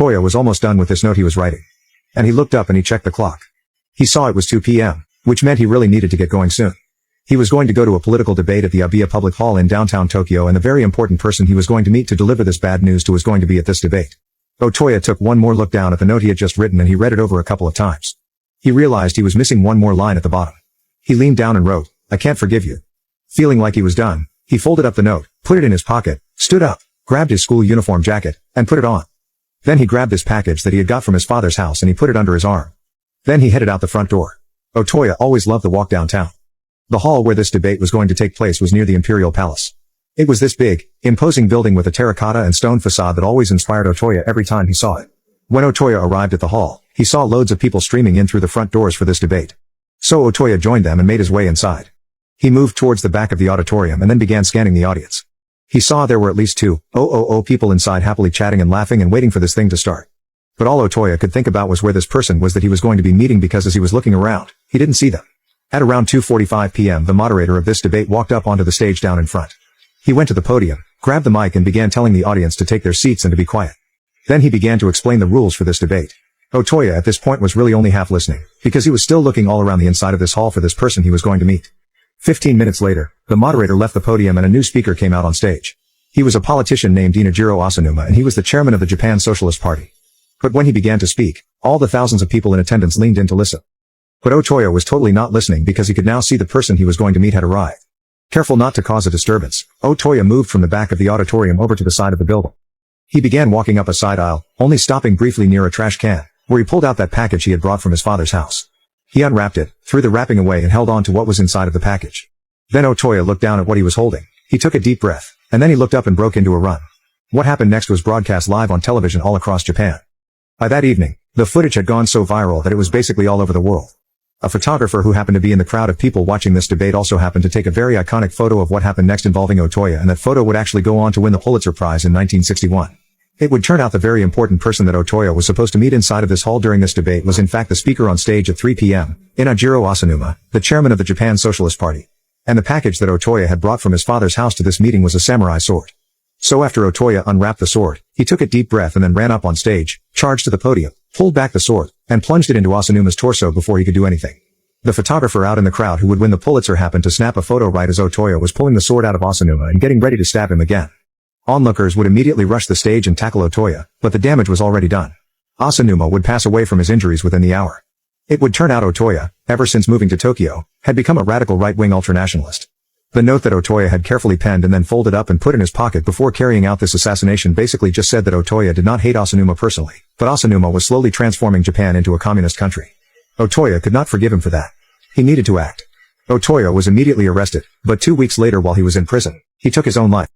Otoya was almost done with this note he was writing. And he looked up and he checked the clock. He saw it was 2 p.m., which meant he really needed to get going soon. He was going to go to a political debate at the Abiya Public Hall in downtown Tokyo, and the very important person he was going to meet to deliver this bad news to was going to be at this debate. Otoya took one more look down at the note he had just written and he read it over a couple of times. He realized he was missing one more line at the bottom. He leaned down and wrote, "I can't forgive you." Feeling like he was done, he folded up the note, put it in his pocket, stood up, grabbed his school uniform jacket, and put it on. Then he grabbed this package that he had got from his father's house and he put it under his arm. Then he headed out the front door. Otoya always loved the walk downtown. The hall where this debate was going to take place was near the Imperial Palace. It was this big, imposing building with a terracotta and stone facade that always inspired Otoya every time he saw it. When Otoya arrived at the hall, he saw loads of people streaming in through the front doors for this debate. So Otoya joined them and made his way inside. He moved towards the back of the auditorium and then began scanning the audience. He saw there were at least 2,000 people inside happily chatting and laughing and waiting for this thing to start. But all Otoya could think about was where this person was that he was going to be meeting, because as he was looking around, he didn't see them. At around 2:45 p.m. the moderator of this debate walked up onto the stage down in front. He went to the podium, grabbed the mic and began telling the audience to take their seats and to be quiet. Then he began to explain the rules for this debate. Otoya at this point was really only half listening, because he was still looking all around the inside of this hall for this person he was going to meet. 15 minutes later, the moderator left the podium and a new speaker came out on stage. He was a politician named Inajiro Asanuma, and he was the chairman of the Japan Socialist Party. But when he began to speak, all the thousands of people in attendance leaned in to listen. But Otoya was totally not listening, because he could now see the person he was going to meet had arrived. Careful not to cause a disturbance, Otoya moved from the back of the auditorium over to the side of the building. He began walking up a side aisle, only stopping briefly near a trash can, where he pulled out that package he had brought from his father's house. He unwrapped it, threw the wrapping away and held on to what was inside of the package. Then Otoya looked down at what he was holding. He took a deep breath, and then he looked up and broke into a run. What happened next was broadcast live on television all across Japan. By that evening, the footage had gone so viral that it was basically all over the world. A photographer who happened to be in the crowd of people watching this debate also happened to take a very iconic photo of what happened next involving Otoya, and that photo would actually go on to win the Pulitzer Prize in 1961. It would turn out the very important person that Otoya was supposed to meet inside of this hall during this debate was in fact the speaker on stage at 3 p.m., Inajiro Asanuma, the chairman of the Japan Socialist Party. And the package that Otoya had brought from his father's house to this meeting was a samurai sword. So after Otoya unwrapped the sword, he took a deep breath and then ran up on stage, charged to the podium, pulled back the sword, and plunged it into Asanuma's torso before he could do anything. The photographer out in the crowd who would win the Pulitzer happened to snap a photo right as Otoya was pulling the sword out of Asanuma and getting ready to stab him again. Onlookers would immediately rush the stage and tackle Otoya, but the damage was already done. Asanuma would pass away from his injuries within the hour. It would turn out Otoya, ever since moving to Tokyo, had become a radical right-wing ultranationalist. The note that Otoya had carefully penned and then folded up and put in his pocket before carrying out this assassination basically just said that Otoya did not hate Asanuma personally, but Asanuma was slowly transforming Japan into a communist country. Otoya could not forgive him for that. He needed to act. Otoya was immediately arrested, but 2 weeks later while he was in prison, he took his own life.